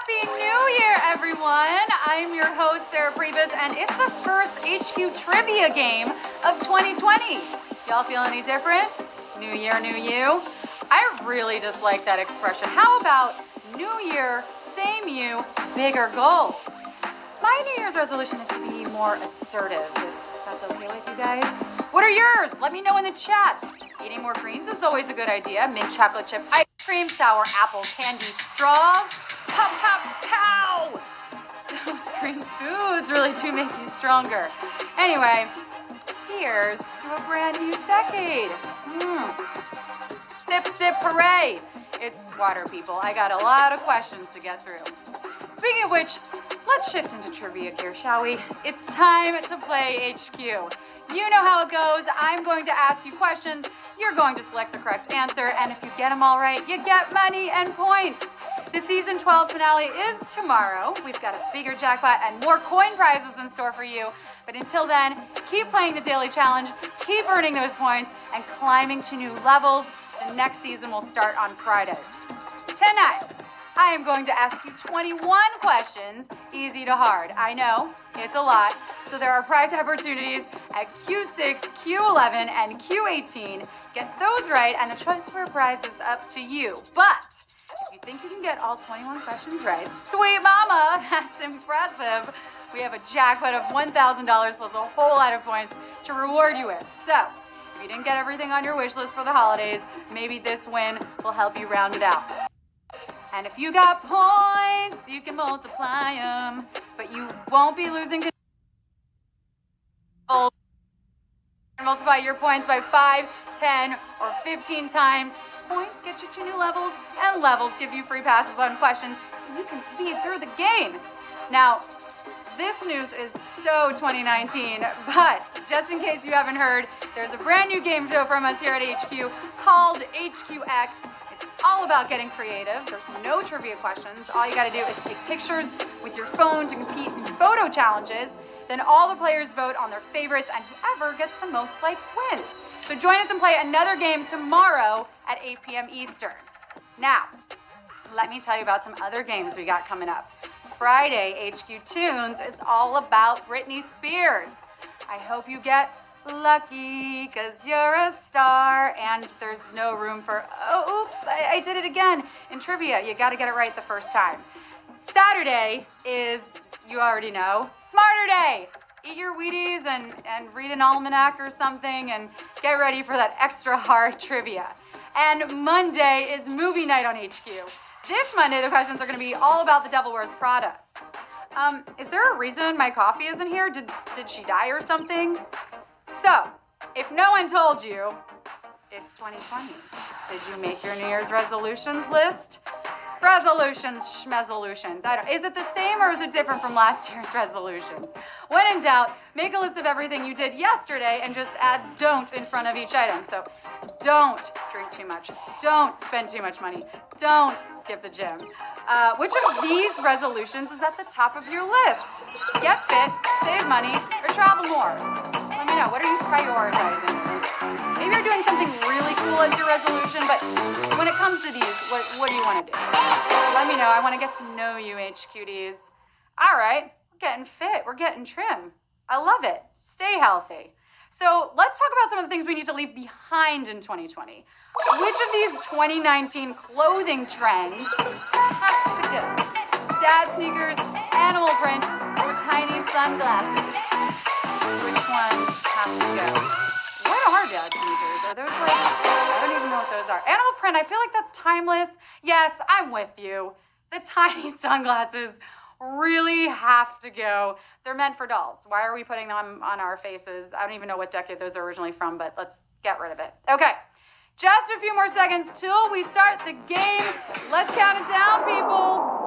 Happy New Year, everyone! I'm your host, Sarah Pribis, and it's the first HQ trivia game of 2020. Y'all feel any different? New year, new you? I really dislike that expression. How about new year, same you, bigger goals? My New Year's resolution is to be more assertive, if that's okay with you guys. What are yours? Let me know in the chat. Eating more greens is always a good idea. Mint chocolate chip ice cream, sour apple candy straws. Pop, pop, pow! Those green foods really do make you stronger. Anyway, here's to a brand new decade. Sip, sip, hooray! It's water, people. I got a lot of questions to get through. Speaking of which, let's shift into trivia here, shall we? It's time to play HQ. You know how it goes. I'm going to ask you questions. You're going to select the correct answer, and if you get them all right, you get money and points. The season 12 finale is tomorrow. We've got a bigger jackpot and more coin prizes in store for you. But until then, keep playing the daily challenge, keep earning those points, and climbing to new levels. The next season will start on Friday. Tonight, I am going to ask you 21 questions, easy to hard. I know, it's a lot. So there are prize opportunities at Q6, Q11, and Q18. Get those right, and the choice for a prize is up to you. But if you think you can get all 21 questions right, sweet mama, that's impressive. We have a jackpot of $1,000 plus a whole lot of points to reward you with. So, if you didn't get everything on your wish list for the holidays, maybe this win will help you round it out. And if you got points, you can multiply them, but you won't be losing control. Multiply your points by 5, 10, or 15 times. Points get you to new levels, and levels give you free passes on questions so you can speed through the game. Now, this news is so 2019, but just in case you haven't heard, there's a brand new game show from us here at HQ called HQX. It's all about getting creative. There's no trivia questions. All you gotta do is take pictures with your phone to compete in photo challenges. Then all the players vote on their favorites, and whoever gets the most likes wins. So join us and play another game tomorrow at 8 p.m. Eastern. Now, let me tell you about some other games we got coming up. Friday, HQ Tunes is all about Britney Spears. I hope you get lucky, cause you're a star, and there's no room for, oh, oops, I did it again. In trivia, you gotta get it right the first time. Saturday is, you already know, Smarter Day. Eat your Wheaties and read an almanac or something and get ready for that extra hard trivia. And Monday is movie night on HQ. This Monday, the questions are gonna be all about The Devil Wears Prada. Is there a reason my coffee isn't here? Did she die or something? So, if no one told you, it's 2020. Did you make your New Year's resolutions list? Resolutions, schmesolutions. Is it the same or is it different from last year's resolutions? When in doubt, make a list of everything you did yesterday and just add don't in front of each item. So don't drink too much, don't spend too much money, don't skip the gym. Which of these resolutions is at the top of your list? Get fit, save money, or travel more? Let me know, what are you prioritizing? Maybe you're doing something really cool as your resolution, but when it comes to these, what do you want to do? Let me know. I want to get to know you, HQties. All right, we're getting fit. We're getting trim. I love it. Stay healthy. So let's talk about some of the things we need to leave behind in 2020. Which of these 2019 clothing trends has to go? Dad sneakers, animal print, or tiny sunglasses? Which one has to go? What are dad sneakers? Are those like, I don't even know what those are. Animal print, I feel like that's timeless. Yes, I'm with you. The tiny sunglasses really have to go. They're meant for dolls. Why are we putting them on our faces? I don't even know what decade those are originally from, but let's get rid of it. Okay, just a few more seconds till we start the game. Let's count it down, people.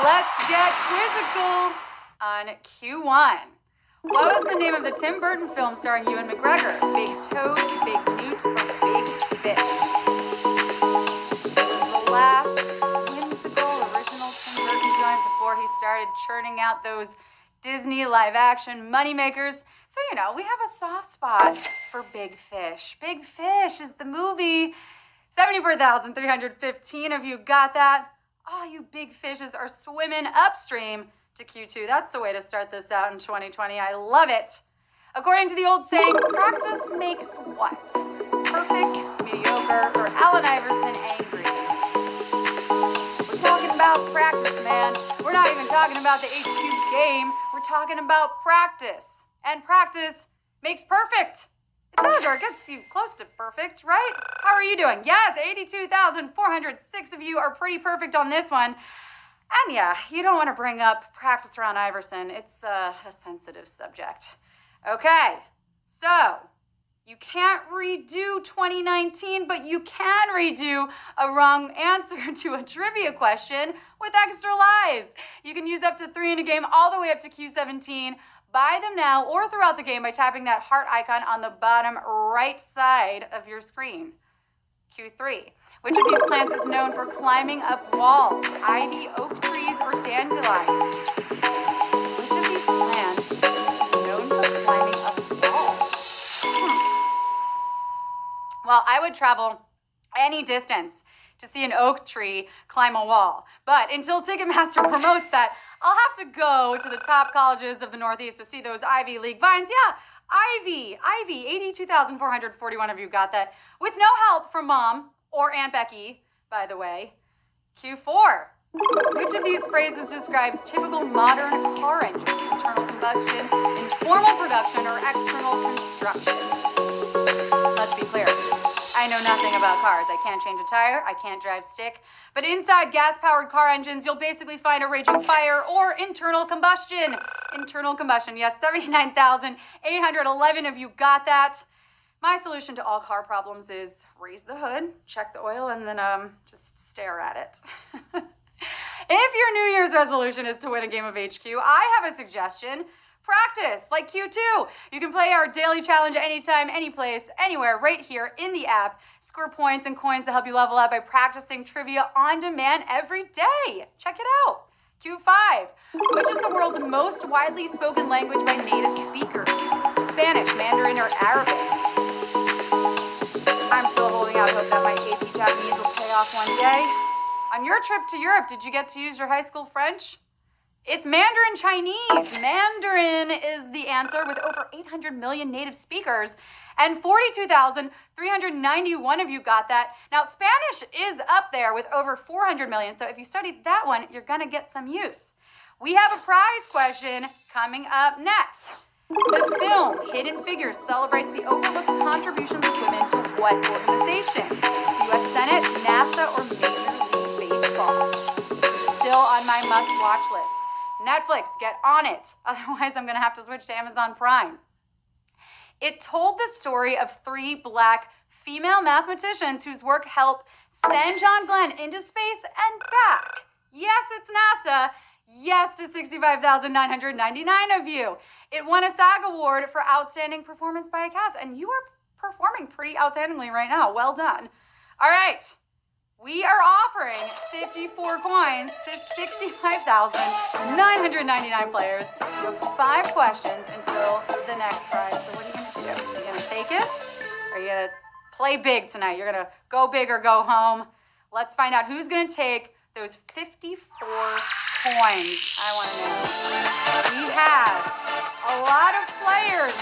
Let's get quizzical on Q1. What was the name of the Tim Burton film starring Ewan McGregor? Big Toad, Big Newt, or Big Fish? It was the last whimsical original Tim Burton joint before he started churning out those Disney live-action moneymakers. So, we have a soft spot for Big Fish. Big Fish is the movie. 74,315 of you got that. Oh, you big fishes are swimming upstream to Q2. That's the way to start this out in 2020. I love it. According to the old saying, practice makes what? Perfect, mediocre, or Allen Iverson angry? We're talking about practice, man. We're not even talking about the HQ game. We're talking about practice. And practice makes perfect. It does, or it gets you close to perfect, right? How are you doing? Yes, 82,406 of you are pretty perfect on this one. And yeah, you don't want to bring up practice around Iverson. It's a sensitive subject. Okay, so you can't redo 2019, but you can redo a wrong answer to a trivia question with extra lives. You can use up to 3 in a game all the way up to Q17. Buy them now or throughout the game by tapping that heart icon on the bottom right side of your screen. Q3. Which of these plants is known for climbing up walls? Ivy, oak trees, or dandelions? Which of these plants is known for climbing up walls? Well, I would travel any distance to see an oak tree climb a wall. But until Ticketmaster promotes that, I'll have to go to the top colleges of the Northeast to see those Ivy League vines. Yeah, Ivy, 82,441 of you got that. With no help from Mom or Aunt Becky, by the way. Q4. Which of these phrases describes typical modern car engines? Internal combustion, informal production, or external construction? Let's be clear. I know nothing about cars. I can't change a tire, I can't drive stick. But inside gas-powered car engines, you'll basically find a raging fire or internal combustion. Internal combustion, yes, 79,811 of you got that. My solution to all car problems is raise the hood, check the oil, and then just stare at it. If your New Year's resolution is to win a game of HQ, I have a suggestion. Practice, like Q2. You can play our daily challenge anytime, any place, anywhere, right here in the app. Score points and coins to help you level up by practicing trivia on demand every day. Check it out. Q5. Which is the world's most widely spoken language by native speakers? Spanish, Mandarin, or Arabic? I'm still holding out hope that my AP Japanese will pay off one day. On your trip to Europe, did you get to use your high school French? It's Mandarin Chinese. Mandarin is the answer with over 800 million native speakers, and 42,391 of you got that. Now, Spanish is up there with over 400 million, so if you studied that one, you're gonna get some use. We have a prize question coming up next. The film Hidden Figures celebrates the overlooked contributions of women to what organization? The U.S. Senate, NASA, or Major League Baseball? Still on my must-watch list. Netflix, get on it. Otherwise, I'm going to have to switch to Amazon Prime. It told the story of 3 Black female mathematicians whose work helped send John Glenn into space and back. Yes, it's NASA. Yes to 65,999 of you. It won a SAG award for outstanding performance by a cast, and you are performing pretty outstandingly right now. Well done. All right. We are offering 54 coins to 65,999 players with 5 questions until the next prize. So what are you going to do? Are you going to take it? Or are you going to play big tonight? You're going to go big or go home? Let's find out who's going to take those 54 coins. I want to know. We have a lot of players.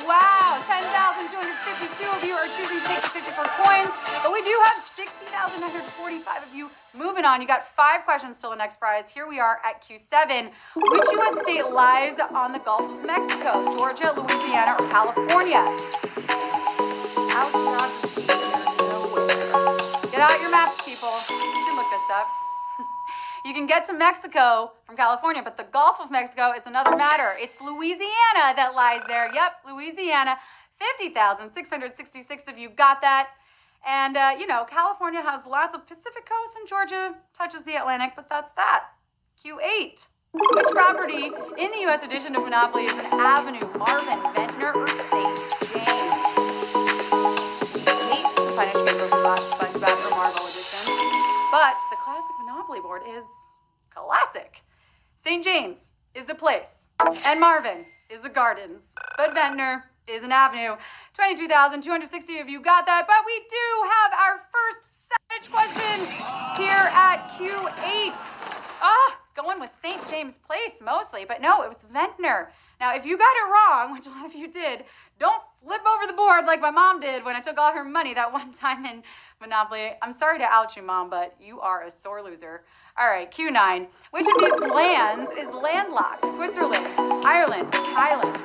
Wow, 10,252 of you are choosing to take the 54 coins, but we do have 60,945 of you moving on. You got 5 questions till the next prize. Here we are at Q7. Which U.S. state lies on the Gulf of Mexico? Georgia, Louisiana, or California? Out geography, nowhere. Get out your maps, people. You can look this up. You can get to Mexico from California, but the Gulf of Mexico is another matter. It's Louisiana that lies there. Yep, Louisiana. 50,666 of you got that. And, California has lots of Pacific coast, and Georgia touches the Atlantic, but that's that. Q8. Which property in the U.S. edition of Monopoly is an avenue? Marvin, Ventnor, or St. James? We hate to punish people who bought SpongeBob or Marvel edition, but the classic Monopoly board is classic. St. James is a place, and Marvin is a gardens, but Ventnor is an avenue. 22,260 of you got that, but we do have our first savage question here at Q8. Going with St. James Place mostly, but no, it was Ventnor. Now, if you got it wrong, which a lot of you did, don't flip over the board like my mom did when I took all her money that one time in Monopoly. I'm sorry to out you, Mom, but you are a sore loser. All right, Q9. Which of these lands is landlocked? Switzerland, Ireland, Thailand?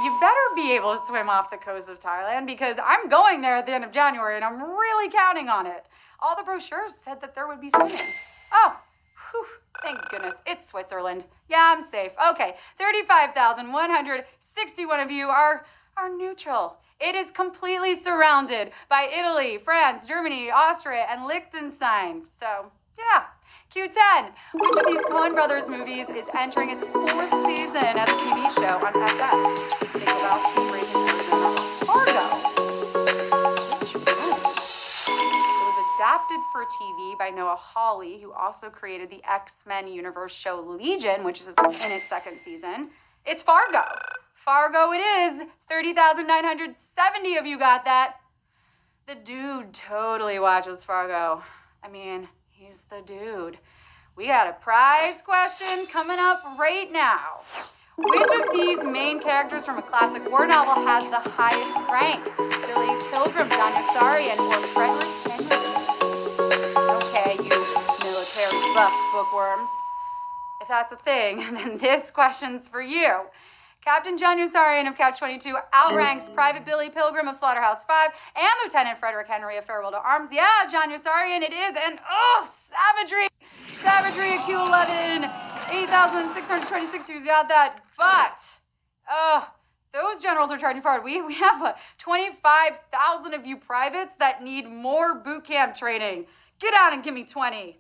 You better be able to swim off the coast of Thailand because I'm going there at the end of January and I'm really counting on it. All the brochures said that there would be swimming. Oh, whew, thank goodness. It's Switzerland. Yeah, I'm safe. Okay, 35,161 of you are neutral. It is completely surrounded by Italy, France, Germany, Austria, and Liechtenstein. So, yeah. Q10. Which of these Coen Brothers movies is entering its 4th season as a TV show on FX? Big Lebowski, Raising Arizona, or Fargo? Which one? It was adapted for TV by Noah Hawley, who also created the X-Men Universe show Legion, which is in its 2nd season. It's Fargo. Fargo it is. 30,970 of you got that. The dude totally watches Fargo. I mean, he's the dude. We got a prize question coming up right now. Which of these main characters from a classic war novel has the highest rank? Billy Pilgrim, John Yossarian, or Frederick Henry? Okay, you military buff bookworms. If that's a thing, then this question's for you. Captain John Yossarian of Catch-22 outranks Private Billy Pilgrim of Slaughterhouse-5 and Lieutenant Frederick Henry of Farewell to Arms. Yeah, John Yossarian it is, and savagery! Savagery at Q11, 8,626, you got that, but, those generals are charging forward. We have 25,000 of you privates that need more boot camp training. Get out and give me 20.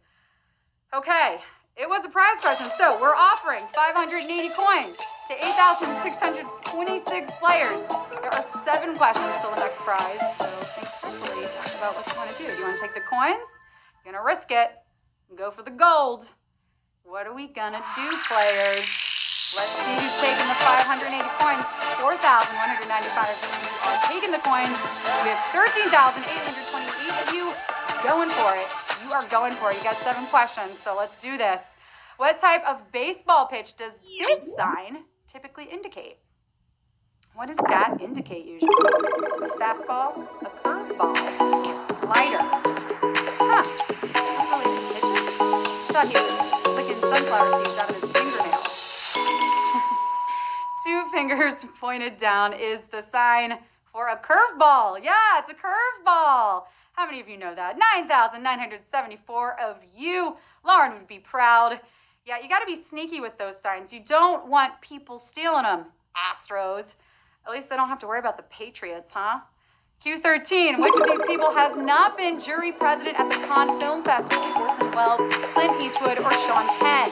Okay. It was a prize question, so we're offering 580 coins to 8,626 players. There are 7 questions till the next prize, so think carefully about what you want to do. Do you want to take the coins? You're going to risk it and go for the gold. What are we going to do, players? Let's see who's taking the 580 coins. 4,195 are taking the coins. We have 13,828 of you going for it. You are going for it. You got 7 questions, so let's do this. What type of baseball pitch does this sign typically indicate? What does that indicate usually? A fastball, a curveball, or a slider? Huh, that's really good pitches. I thought he was licking sunflower seeds out of his fingernails. 2 fingers pointed down is the sign for a curveball. Yeah, it's a curveball. How many of you know that? 9,974 of you. Lauren would be proud. Yeah, you got to be sneaky with those signs. You don't want people stealing them, Astros. At least they don't have to worry about the Patriots, huh? Q13, which of these people has not been jury president at the Cannes Film Festival? Orson Welles, Clint Eastwood, or Sean Penn?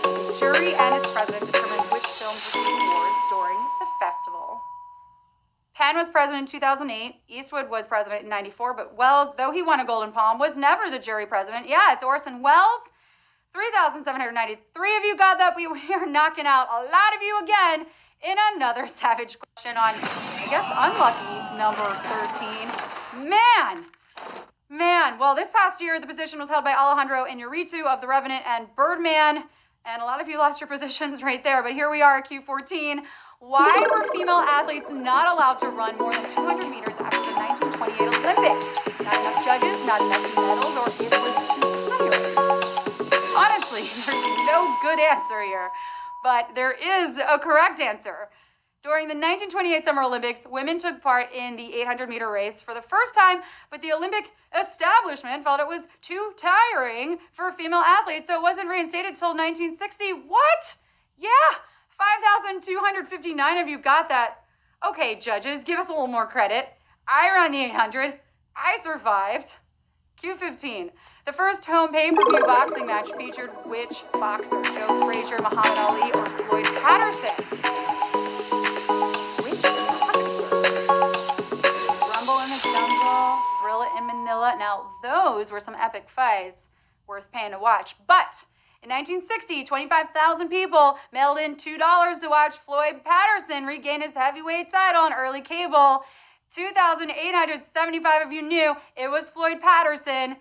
The jury and its president determined which films received awards during the festival. Penn was president in 2008. Eastwood was president in 94, but Welles, though he won a Golden Palm, was never the jury president. Yeah, it's Orson Welles. 3,793 of you got that. We are knocking out a lot of you again in another savage question on, I guess, unlucky number 13. Man. Well, this past year, the position was held by Alejandro Iñárritu of The Revenant and Birdman. And a lot of you lost your positions right there. But here we are at Q14. Why were female athletes not allowed to run more than 200 meters after the 1928 Olympics? Not enough judges, not enough medals, or it was too tiring? Honestly, there's no good answer here, but there is a correct answer. During the 1928 Summer Olympics, women took part in the 800-meter race for the first time, but the Olympic establishment felt it was too tiring for female athletes, so it wasn't reinstated till 1960. What? Yeah, 5,259 of you got that. Okay, judges, give us a little more credit. I ran the 800. I survived. Q15. The first home pay-per-view boxing match featured which boxer? Joe Frazier, Muhammad Ali, or Floyd Patterson? Which boxer? Rumble in the Jungle, Thrilla in Manila. Now, those were some epic fights worth paying to watch. But in 1960, 25,000 people mailed in $2 to watch Floyd Patterson regain his heavyweight title on early cable. 2,875 of you knew it was Floyd Patterson.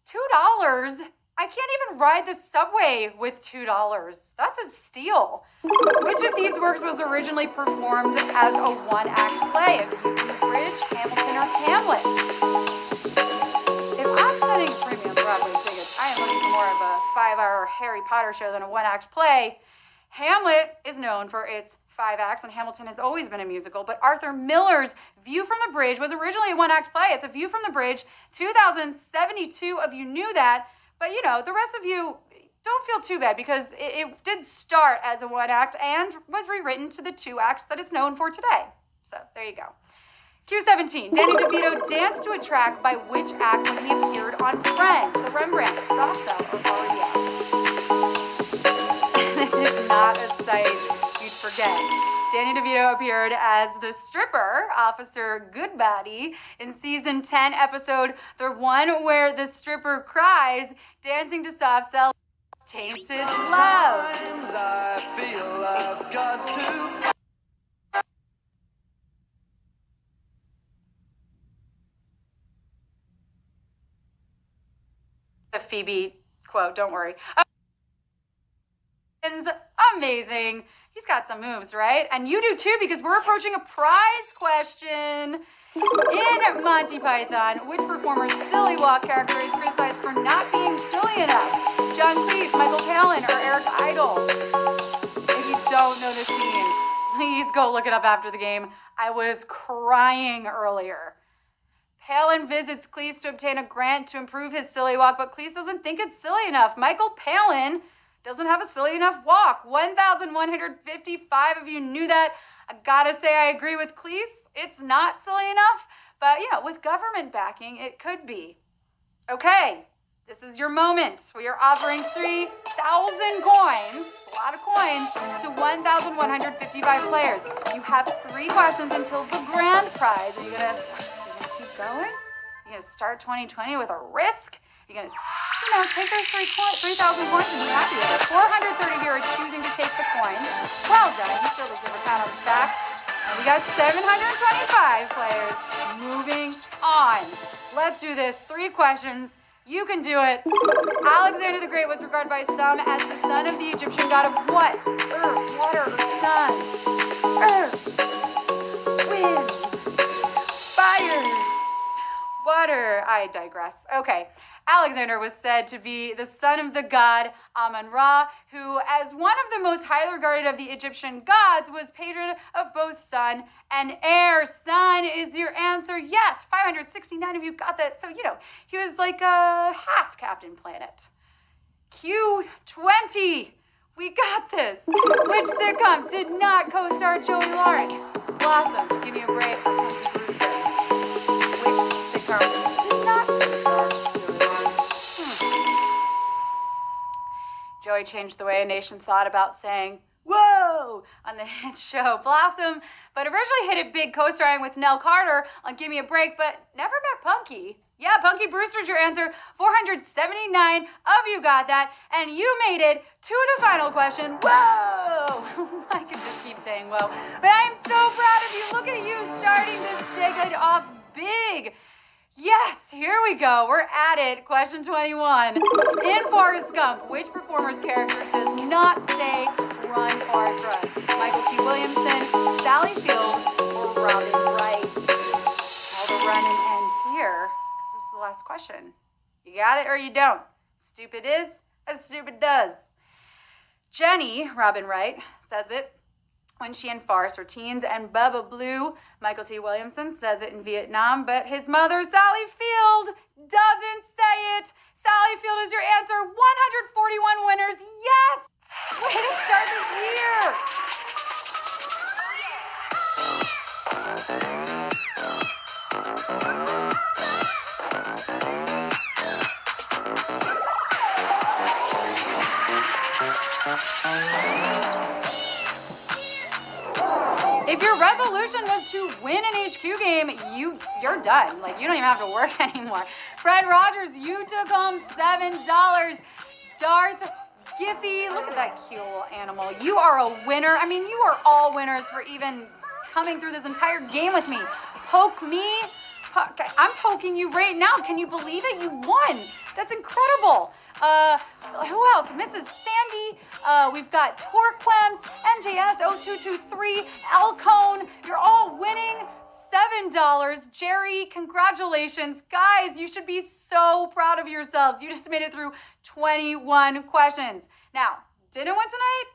$2? I can't even ride the subway with $2. That's a steal. Which of these works was originally performed as a one-act play? A View from the Bridge, Hamilton, or Hamlet? If I'm spending premium Broadway tickets, I am looking for more of a 5-hour Harry Potter show than a one-act play. Hamlet is known for its 5 acts, and Hamilton has always been a musical, but Arthur Miller's View from the Bridge was originally a one-act play. It's A View from the Bridge. 2,072 of you knew that, but the rest of you don't feel too bad because it did start as a one-act and was rewritten to the 2 acts that it's known for today. So there you go. Q17, Danny DeVito danced to a track by which act when he appeared on Friends? The Rembrandts, Soft Cell, or REM? This is not a sight you'd forget. Danny DeVito appeared as the stripper, Officer Goodbody, in season 10 episode, the one where the stripper cries, dancing to Soft Cell, Tainted Love. Sometimes I feel I've got to. The Phoebe quote, don't worry. Amazing. He's got some moves, right? And you do too, because we're approaching a prize question. In Monty Python, which performer's silly walk character is criticized for not being silly enough? John Cleese, Michael Palin, or Eric Idle? If you don't know this scene, please go look it up after the game. I was crying earlier. Palin visits Cleese to obtain a grant to improve his silly walk, but Cleese doesn't think it's silly enough. Michael Palin doesn't have a silly enough walk. 1,155 of you knew that. I gotta say I agree with Cleese. It's not silly enough, but with government backing, it could be. Okay, this is your moment. We are offering 3,000 coins, a lot of coins, to 1,155 players. You have 3 questions until the grand prize. Are you gonna keep going? You're gonna start 2020 with a risk? You're gonna, take those 3,000 coins and be happy with it. 430 here are choosing to take the coins. Well done. You still deserve a pat on the back. And we got 725 players. Moving on. Let's do this. 3 questions. You can do it. Alexander the Great was regarded by some as the son of the Egyptian god of what? Earth, water, or sun? Earth, wind, fire, water. I digress. Okay. Alexander was said to be the son of the god Amun-Ra, who, as one of the most highly regarded of the Egyptian gods, was patron of both sun and air. Sun is your answer. Yes, 569 of you got that. So, he was like a half Captain Planet. Q20. We got this. Which sitcom did not co-star Joey Lawrence? Blossom, Give Me a Break, or Punky Brewster? Which sitcom did not co-star Joey Lawrence? Joey changed the way a nation thought about saying, whoa, on the hit show Blossom, but originally hit it big co-starring with Nell Carter on Give Me a Break, but never met Punky. Yeah, Punky Brewster's your answer. 479 of you got that, and you made it to the final question. Whoa! I could just keep saying whoa, but I'm so proud of you. Look at you starting this decade off big. Yes, here we go. We're at it. Question 21. In Forrest Gump, which performer's character does not say, run, Forrest, run? Michael T. Williamson, Sally Field, or Robin Wright? All the running ends here. This is the last question. You got it or you don't? Stupid is as stupid does. Jenny, Robin Wright, says it when she and Forrest were teens, and Bubba Blue, Michael T. Williamson, says it in Vietnam, but his mother, Sally Field, doesn't say it. Sally Field is your answer. 141 winners. Yes! Way to start this year. If your resolution was to win an HQ game, you're done. Like, you don't even have to work anymore. Fred Rogers, you took home $7. Darth Giffy, look at that cute little animal. You are a winner. I mean, you are all winners for even coming through this entire game with me. Poke me. I'm poking you right now. Can you believe it? You won. That's incredible. Who else? Mrs. Sandy. We've got Torquems, NJS0223, Alcone. You're all winning $7. Jerry, congratulations. Guys, you should be so proud of yourselves. You just made it through 21 questions. Now, didn't win tonight?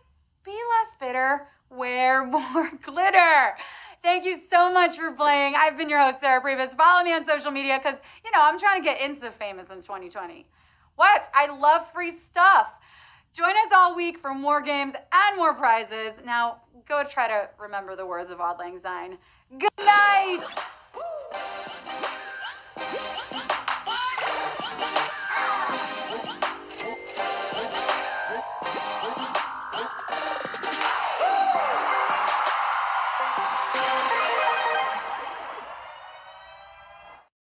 Be less bitter. Wear more glitter. Thank you so much for playing. I've been your host, Sarah Pribis. Follow me on social media because, I'm trying to get Insta famous in 2020. What? I love free stuff. Join us all week for more games and more prizes. Now, go try to remember the words of Auld Lang Syne. Good night.